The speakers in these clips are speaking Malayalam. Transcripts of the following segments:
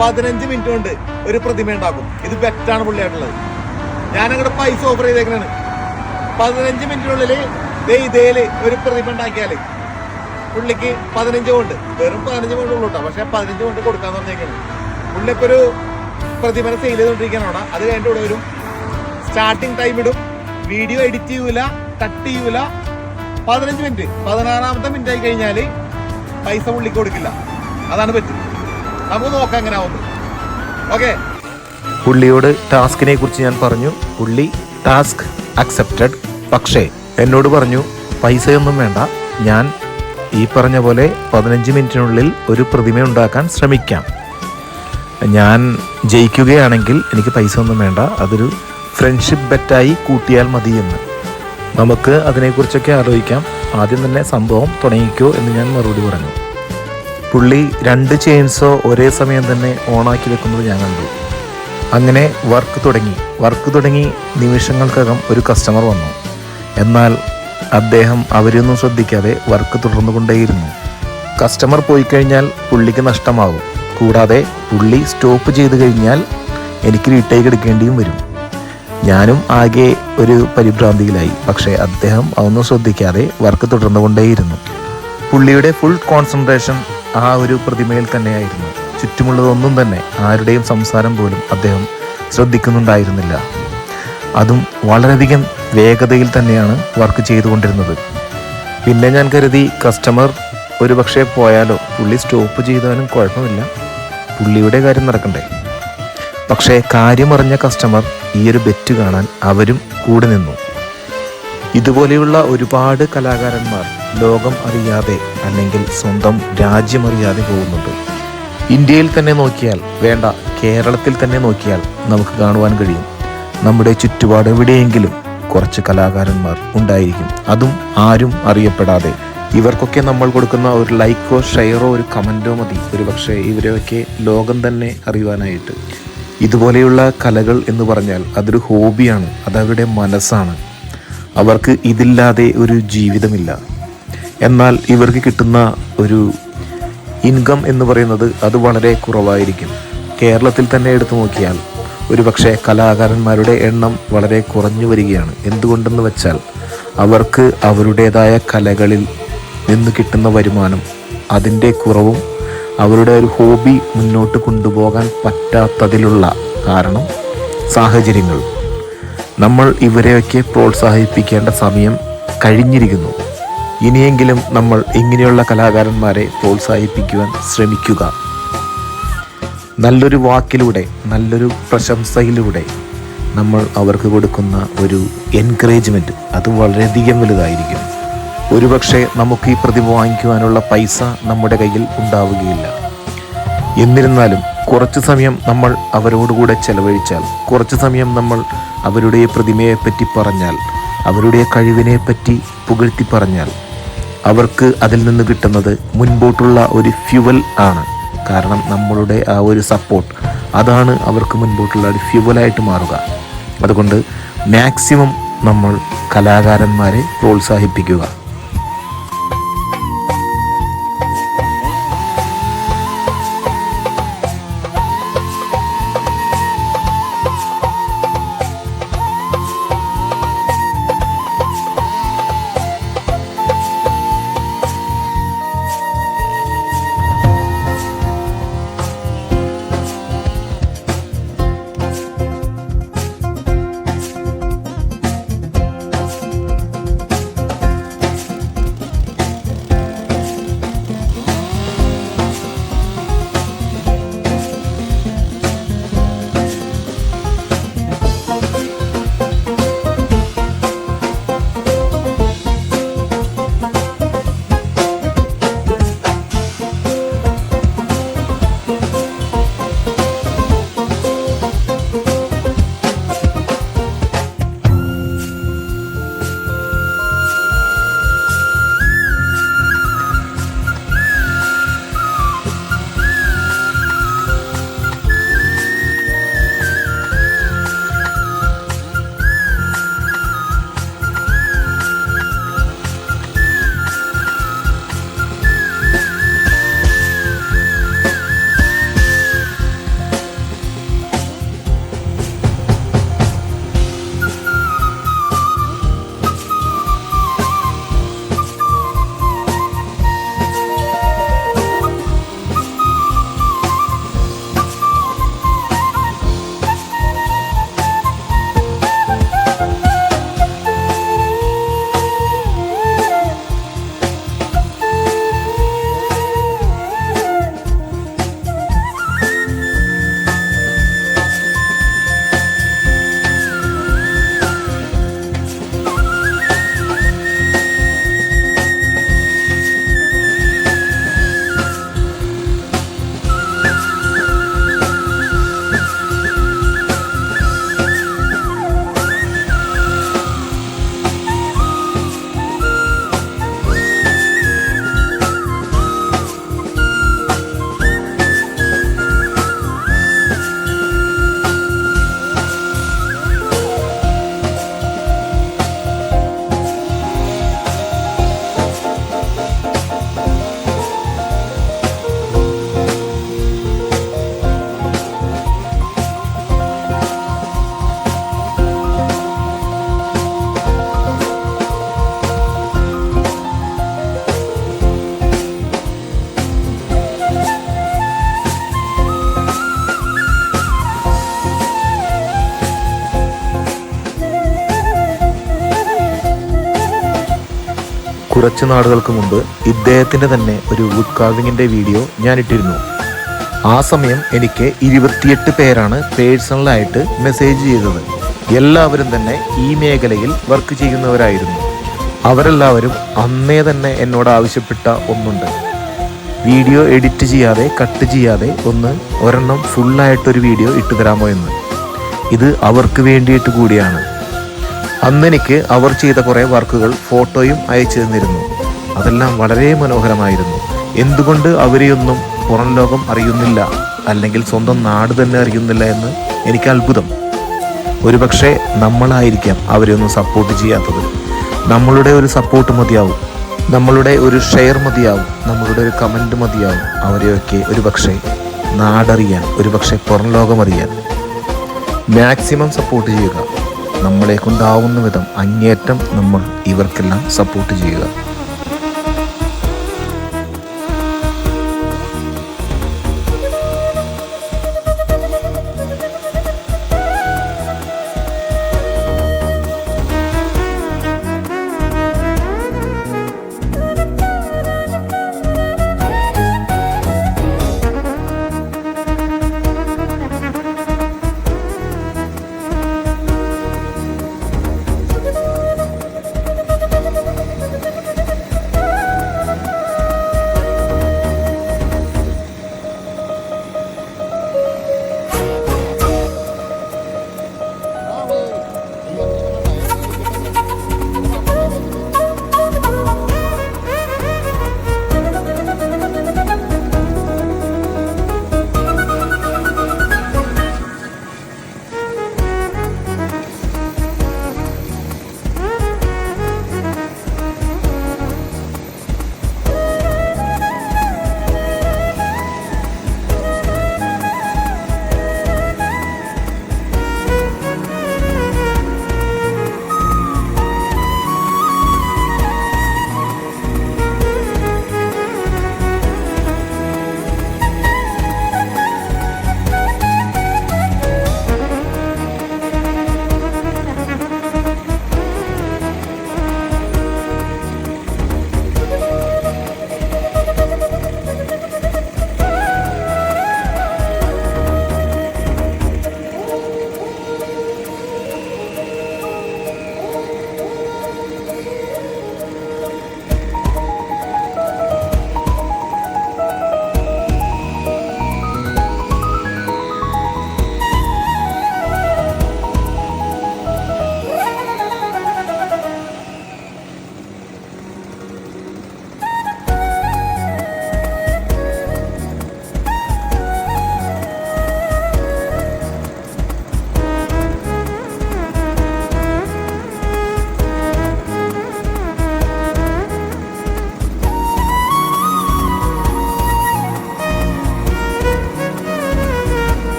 15 മിനിറ്റ് കൊണ്ട് ഒരു പ്രതിമ ഉണ്ടാക്കും. ഇത് ബെറ്റാണ് പുള്ളിയായിട്ടുള്ളത്. ഞാനങ്ങോട്ട് പൈസ ഓഫർ ചെയ്തേക്കണാണ്. 15 മിനിറ്റിനുള്ളിൽ ഇതേല് ഒരു പ്രതിമ ഉണ്ടാക്കിയാൽ പുള്ളിക്ക് 15 കൊണ്ട്, വെറും 15 കൊണ്ട് ഉള്ളൂ കേട്ടോ, പക്ഷെ 15 കൊണ്ട് കൊടുക്കാന്ന് പറഞ്ഞേക്കാണ്. പുള്ളിയൊക്കെ ഒരു പ്രതിമനെ സെയിൽ ചെയ്തുകൊണ്ടിരിക്കാനോടാ. അത് കഴിഞ്ഞിട്ട് ഇവിടെ വരും, സ്റ്റാർട്ടിങ് ടൈം ഇടും, വീഡിയോ എഡിറ്റ് ചെയ്യൂല, കട്ട് ചെയ്യൂല. 15 മിനിറ്റ്, 16ാമത്തെ മിനിറ്റ് ആയി കഴിഞ്ഞാൽ പൈസ പുള്ളിക്ക് കൊടുക്കില്ല. അതാണ് പറ്റും. നമുക്ക് നോക്കാം എങ്ങനെ ആവുന്നു. ഓക്കെ, പുള്ളിയോട് ടാസ്കിനെ കുറിച്ച് ഞാൻ പറഞ്ഞു. പുള്ളി ടാസ്ക് അക്സെപ്റ്റഡ്. പക്ഷേ എന്നോട് പറഞ്ഞു പൈസയൊന്നും വേണ്ട, ഞാൻ ഈ പറഞ്ഞ പോലെ 15 മിനിറ്റിനുള്ളിൽ ഒരു പ്രതിമ ഉണ്ടാക്കാൻ ശ്രമിക്കാം. ഞാൻ ജയിക്കുകയാണെങ്കിൽ എനിക്ക് പൈസ ഒന്നും വേണ്ട, അതൊരു ഫ്രണ്ട്ഷിപ്പ് ബെറ്റായി കൂട്ടിയാൽ മതി എന്ന്. നമുക്ക് അതിനെക്കുറിച്ചൊക്കെ ആലോചിക്കാം, ആദ്യം തന്നെ സംഭവം തുടങ്ങിക്കോ എന്ന് ഞാൻ മറുപടി പറഞ്ഞു. പുള്ളി 2 ചെയിൻസോ ഒരേ സമയം തന്നെ ഓണാക്കി വെക്കുന്നത് ഞാൻ കണ്ടു. അങ്ങനെ വർക്ക് തുടങ്ങി നിമിഷങ്ങൾക്കകം ഒരു കസ്റ്റമർ വന്നു. എന്നാൽ അദ്ദേഹം അവരൊന്നും ശ്രദ്ധിക്കാതെ വർക്ക് തുടർന്നുകൊണ്ടേയിരുന്നു. കസ്റ്റമർ പോയി കഴിഞ്ഞാൽ പുള്ളിക്ക് നഷ്ടമാകും. കൂടാതെ പുള്ളി സ്റ്റോപ്പ് ചെയ്ത് കഴിഞ്ഞാൽ എനിക്ക് റീടേക്ക് എടുക്കേണ്ടിയും വരും. ഞാനും ആകെ ഒരു പരിഭ്രാന്തിയിലായി. പക്ഷേ അദ്ദേഹം അതൊന്നും ശ്രദ്ധിക്കാതെ വർക്ക് തുടർന്നുകൊണ്ടേയിരുന്നു. പുള്ളിയുടെ ഫുൾ കോൺസെൻട്രേഷൻ ആ ഒരു പ്രതിമയിൽ തന്നെയായിരുന്നു. ചുറ്റുമുള്ളതൊന്നും തന്നെ, ആരുടെയും സംസാരം പോലും അദ്ദേഹം ശ്രദ്ധിക്കുന്നുണ്ടായിരുന്നില്ല. അതും വളരെയധികം വേഗതയിൽ തന്നെയാണ് വർക്ക് ചെയ്തുകൊണ്ടിരുന്നത്. പിന്നെ ഞാൻ കരുതി കസ്റ്റമർ ഒരു പക്ഷേ പോയാലോ, പുള്ളി സ്റ്റോപ്പ് ചെയ്താലും കുഴപ്പമില്ല, പുള്ളിയുടെ കാര്യം നടക്കണ്ടേ. പക്ഷേ കാര്യമറിഞ്ഞ കസ്റ്റമർ ഈ ഒരു ബെറ്റ് കാണാൻ അവരും കൂടെ നിന്നു. ഇതുപോലെയുള്ള ഒരുപാട് കലാകാരന്മാർ ലോകം അറിയാതെ അല്ലെങ്കിൽ സ്വന്തം രാജ്യം അറിയാതെ പോകുന്നുണ്ട്. ഇന്ത്യയിൽ തന്നെ നോക്കിയാൽ, വേണ്ട കേരളത്തിൽ തന്നെ നോക്കിയാൽ നമുക്ക് കാണുവാൻ കഴിയും. നമ്മുടെ ചുറ്റുപാട് എവിടെയെങ്കിലും കുറച്ച് കലാകാരന്മാർ ഉണ്ടായിരിക്കും, അതും ആരും അറിയപ്പെടാതെ. ഇവർക്കൊക്കെ നമ്മൾ കൊടുക്കുന്ന ഒരു ലൈക്കോ ഷെയറോ ഒരു കമൻറ്റോ മതി ഒരു പക്ഷേ ഇവരെയൊക്കെ ലോകം തന്നെ അറിയുവാനായിട്ട്. ഇതുപോലെയുള്ള കലകൾ എന്ന് പറഞ്ഞാൽ അതൊരു ഹോബിയാണ്, അതവരുടെ മനസ്സാണ്. അവർക്ക് ഇതില്ലാതെ ഒരു ജീവിതമില്ല. എന്നാൽ ഇവർക്ക് കിട്ടുന്ന ഒരു ഇൻകം എന്ന് പറയുന്നത് അത് വളരെ കുറവായിരിക്കും. കേരളത്തിൽ തന്നെ എടുത്തു നോക്കിയാൽ ഒരു പക്ഷേ കലാകാരന്മാരുടെ എണ്ണം വളരെ കുറഞ്ഞു വരികയാണ്. എന്തുകൊണ്ടെന്ന് വെച്ചാൽ അവർക്ക് അവരുടേതായ കലകളിൽ നിന്ന് കിട്ടുന്ന വരുമാനം, അതിൻ്റെ കുറവും അവരുടെ ഒരു ഹോബി മുന്നോട്ട് കൊണ്ടുപോകാൻ പറ്റാത്തതിലുള്ള കാരണം സാഹചര്യങ്ങൾ. നമ്മൾ ഇവരെയൊക്കെ പ്രോത്സാഹിപ്പിക്കേണ്ട സമയം കഴിഞ്ഞിരിക്കുന്നു. ഇനിയെങ്കിലും നമ്മൾ ഇങ്ങനെയുള്ള കലാകാരന്മാരെ പ്രോത്സാഹിപ്പിക്കുവാൻ ശ്രമിക്കുക. നല്ലൊരു വാക്കിലൂടെ, നല്ലൊരു പ്രശംസയിലൂടെ നമ്മൾ അവർക്ക് കൊടുക്കുന്ന ഒരു എൻകറേജ്മെൻറ്റ് അത് വളരെയധികം വലുതായിരിക്കും. ഒരുപക്ഷെ നമുക്ക് ഈ പ്രതിമ വാങ്ങിക്കുവാനുള്ള പൈസ നമ്മുടെ കയ്യിൽ ഉണ്ടാവുകയില്ല. എന്നിരുന്നാലും കുറച്ച് സമയം നമ്മൾ അവരോടുകൂടെ ചെലവഴിച്ചാൽ, കുറച്ച് സമയം നമ്മൾ അവരുടെ പ്രതിമയെപ്പറ്റി പറഞ്ഞാൽ, അവരുടെ കഴിവിനെപ്പറ്റി പുകഴ്ത്തി പറഞ്ഞാൽ, അവർക്ക് അതിൽ നിന്ന് കിട്ടുന്നത് മുൻപോട്ടുള്ള ഒരു ഫ്യുവൽ ആണ്. കാരണം നമ്മളുടെ ആ ഒരു സപ്പോർട്ട്, അതാണ് അവർക്ക് മുൻപോട്ടുള്ള ഒരു ഫ്യുവലായിട്ട് മാറുക. അതുകൊണ്ട് മാക്സിമം നമ്മൾ കലാകാരന്മാരെ പ്രോത്സാഹിപ്പിക്കുക. കുറച്ച് നാളുകൾക്ക് മുമ്പ് ഇദ്ദേഹത്തിൻ്റെ തന്നെ ഒരു വുഡ് കാർവിങ്ങിൻ്റെ വീഡിയോ ഞാൻ ഇട്ടിരുന്നു. ആ സമയം എനിക്ക് 28 പേരാണ് പേഴ്സണലായിട്ട് മെസ്സേജ് ചെയ്തത്. എല്ലാവരും തന്നെ ഈ മേഖലയിൽ വർക്ക് ചെയ്യുന്നവരായിരുന്നു. അവരെല്ലാവരും അന്നേ തന്നെ എന്നോട് ആവശ്യപ്പെട്ട ഒന്നുണ്ട്, വീഡിയോ എഡിറ്റ് ചെയ്യാതെ കട്ട് ചെയ്യാതെ ഒരെണ്ണം ഫുള്ളായിട്ടൊരു വീഡിയോ ഇട്ടു തരാമോ എന്ന്. ഇത് അവർക്ക് വേണ്ടിയിട്ട് കൂടിയാണ്. അന്നെനിക്ക് അവർ ചെയ്ത കുറേ വർക്കുകൾ ഫോട്ടോയും അയച്ചു തന്നിരുന്നു. അതെല്ലാം വളരെ മനോഹരമായിരുന്നു. എന്തുകൊണ്ട് അവരെയൊന്നും പുറം ലോകം അറിയുന്നില്ല, അല്ലെങ്കിൽ സ്വന്തം നാട് തന്നെ അറിയുന്നില്ല എന്ന് എനിക്ക് അത്ഭുതം. ഒരുപക്ഷെ നമ്മളായിരിക്കാം അവരെയൊന്നും സപ്പോർട്ട് ചെയ്യാത്തത്. നമ്മളുടെ ഒരു സപ്പോർട്ട് മതിയാവും, നമ്മളുടെ ഒരു ഷെയർ മതിയാവും, നമ്മളുടെ ഒരു കമൻറ്റ് മതിയാവും അവരെയൊക്കെ ഒരുപക്ഷെ നാടറിയാൻ, ഒരുപക്ഷെ പുറം ലോകം അറിയാൻ. മാക്സിമം സപ്പോർട്ട് ചെയ്യുക. നമ്മളെ കൊണ്ടാവുന്ന വിധം അങ്ങേയറ്റം നമ്മൾ ഇവർക്കെല്ലാം സപ്പോർട്ട് ചെയ്യുക.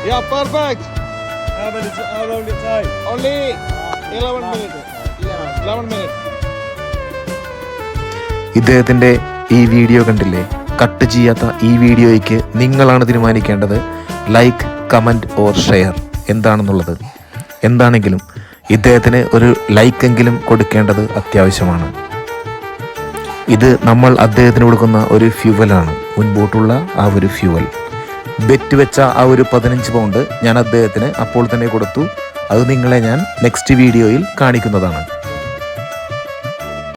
Yeah, perfect. how long it take? Only 11 minutes. 11 minutes. ഇദ്ദേഹത്തിൻ്റെ ഈ വീഡിയോ കണ്ടില്ലേ? കട്ട് ചെയ്യാത്ത ഈ വീഡിയോയ്ക്ക് നിങ്ങളാണ് തീരുമാനിക്കേണ്ടത് ലൈക്ക്, കമൻറ്റ് ഓർ ഷെയർ എന്താണെന്നുള്ളത്. എന്താണെങ്കിലും ഇദ്ദേഹത്തിന് ഒരു ലൈക്കെങ്കിലും കൊടുക്കേണ്ടത് അത്യാവശ്യമാണ്. ഇത് നമ്മൾ അദ്ദേഹത്തിന് കൊടുക്കുന്ന ഒരു ഫ്യൂവലാണ്, മുൻപോട്ടുള്ള ആ ഒരു ഫ്യൂവൽ. ബെറ്റ് വെച്ച ആ ഒരു 15 പൗണ്ട് ഞാൻ അദ്ദേഹത്തിന് അപ്പോൾ തന്നെ കൊടുത്തു. അത് നിങ്ങളെ ഞാൻ നെക്സ്റ്റ് വീഡിയോയിൽ കാണിക്കുന്നതാണ്.